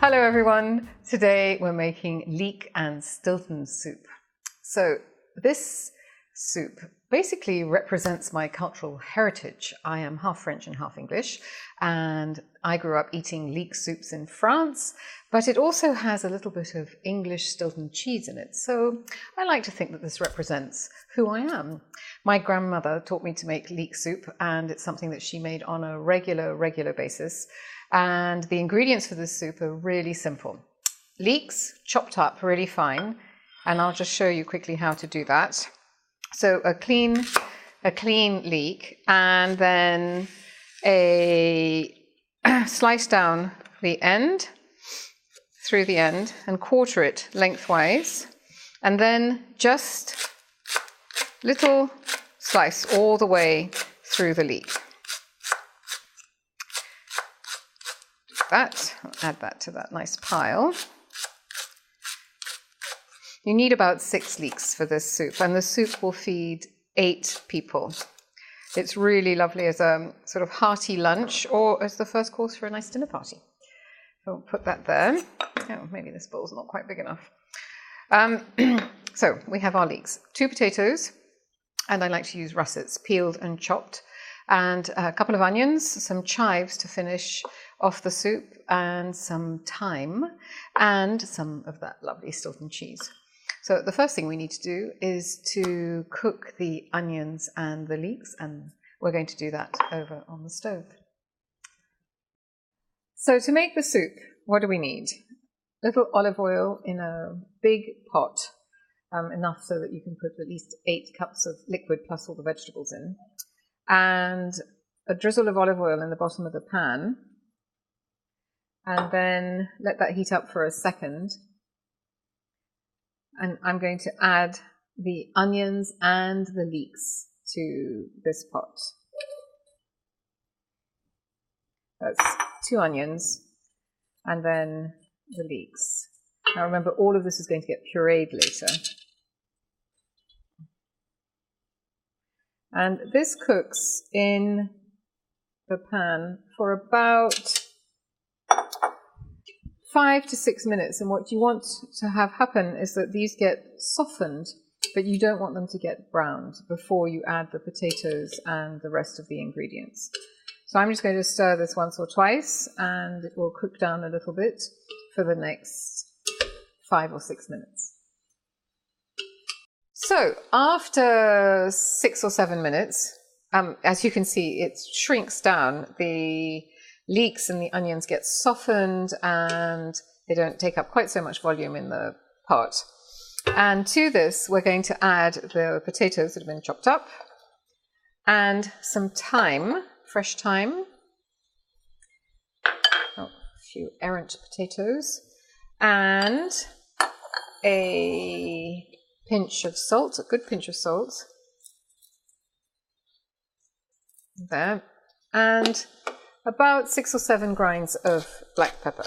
Hello everyone, today we're making Leek and Stilton soup. So this soup basically represents my cultural heritage. I am half French and half English, and I grew up eating leek soups in France, but it also has a little bit of English Stilton cheese in it. So I like to think that this represents who I am. My grandmother taught me to make leek soup, and it's something that she made on a regular basis. And the ingredients for this soup are really simple. Leeks chopped up really fine, and I'll just show you quickly how to do that. So a clean leek, and then slice down the end through the end and quarter it lengthwise, and then just little slice all the way through the leek. That, add that to that nice pile. You need about 6 leeks for this soup, and the soup will feed 8 people. It's really lovely as a sort of hearty lunch or as the first course for a nice dinner party. So we'll put that there. Oh, maybe this bowl's not quite big enough. So we have our leeks, 2 potatoes, and I like to use russets, peeled and chopped, and a couple of onions, some chives to finish off the soup, and some thyme, and some of that lovely Stilton cheese. So the first thing we need to do is to cook the onions and the leeks, and we're going to do that over on the stove. So to make the soup, what do we need? A little olive oil in a big pot, enough so that you can put at least 8 cups of liquid plus all the vegetables in, and a drizzle of olive oil in the bottom of the pan, and then let that heat up for a second. And I'm going to add the onions and the leeks to this pot. That's 2 onions and then the leeks. Now remember, all of this is going to get pureed later. And this cooks in the pan for about 5 to 6 minutes, and what you want to have happen is that these get softened, but you don't want them to get browned before you add the potatoes and the rest of the ingredients. So I'm just going to stir this once or twice, and it will cook down a little bit for the next 5 or 6 minutes. So after 6 or 7 minutes, as you can see, it shrinks down. The leeks and the onions get softened and they don't take up quite so much volume in the pot. And to this, we're going to add the potatoes that have been chopped up and some thyme, fresh thyme, a few errant potatoes, and a pinch of salt, a good pinch of salt, there, and about 6 or 7 grinds of black pepper.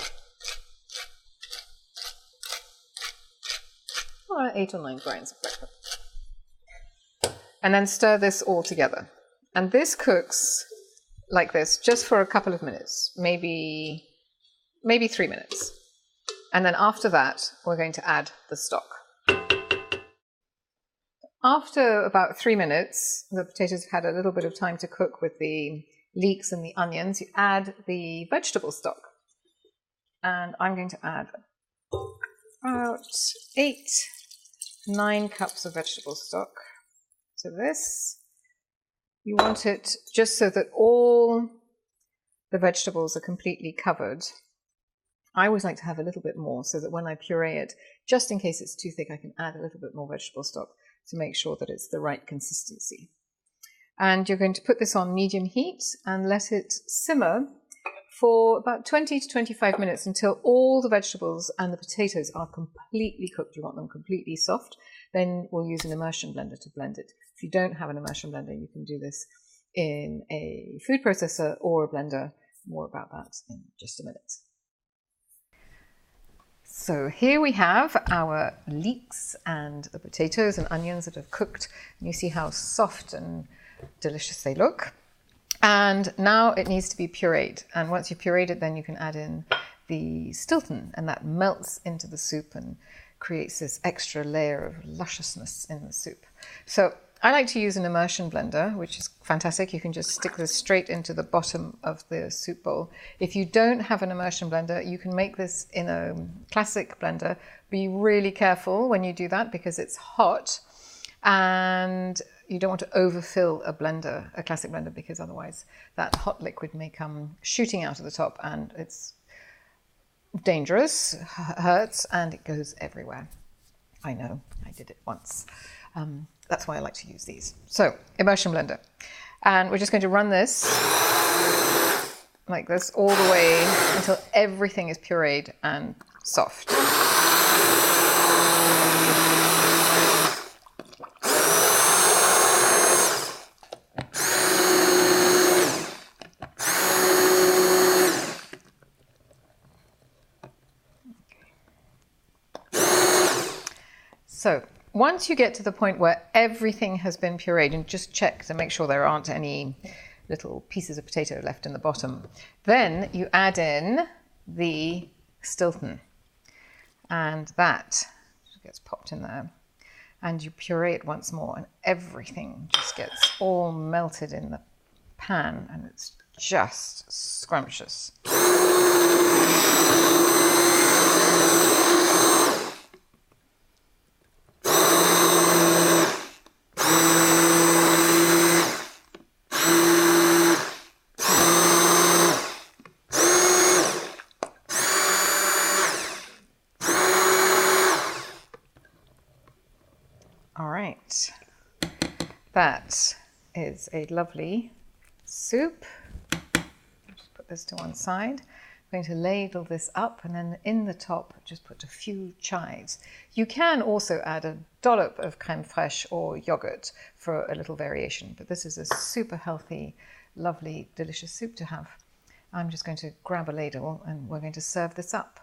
Or 8 or 9 grinds of black pepper. And then stir this all together. And this cooks like this just for a couple of minutes, maybe 3 minutes. And then after that, we're going to add the stock. After about 3 minutes, the potatoes have had a little bit of time to cook with the leeks and the onions, you add the vegetable stock. And I'm going to add about 8-9 cups of vegetable stock to this. You want it just so that all the vegetables are completely covered. I always like to have a little bit more so that when I puree it, just in case it's too thick, I can add a little bit more vegetable stock to make sure that it's the right consistency. And you're going to put this on medium heat and let it simmer for about 20 to 25 minutes until all the vegetables and the potatoes are completely cooked. You want them completely soft. Then we'll use an immersion blender to blend it. If you don't have an immersion blender, you can do this in a food processor or a blender. More about that in just a minute. So here we have our leeks and the potatoes and onions that have cooked. And you see how soft and delicious they look. And now it needs to be pureed. And once you've pureed it, then you can add in the Stilton, and that melts into the soup and creates this extra layer of lusciousness in the soup. So I like to use an immersion blender, which is fantastic. You can just stick this straight into the bottom of the soup bowl. If you don't have an immersion blender, you can make this in a classic blender. Be really careful when you do that because it's hot and you don't want to overfill a blender, a classic blender, because otherwise that hot liquid may come shooting out of the top and it's dangerous, hurts, and it goes everywhere. I know, I did it once. That's why I like to use these. So, immersion blender. And we're just going to run this like this all the way until everything is pureed and soft. So once you get to the point where everything has been pureed, and just check to make sure there aren't any little pieces of potato left in the bottom, then you add in the Stilton, and that gets popped in there, and you puree it once more, and everything just gets all melted in the pan, and it's just scrumptious. All right, that is a lovely soup. Just put this to one side. I'm going to ladle this up, and then in the top just put a few chives. You can also add a dollop of crème fraîche or yogurt for a little variation, but this is a super healthy, lovely, delicious soup to have. I'm just going to grab a ladle and we're going to serve this up.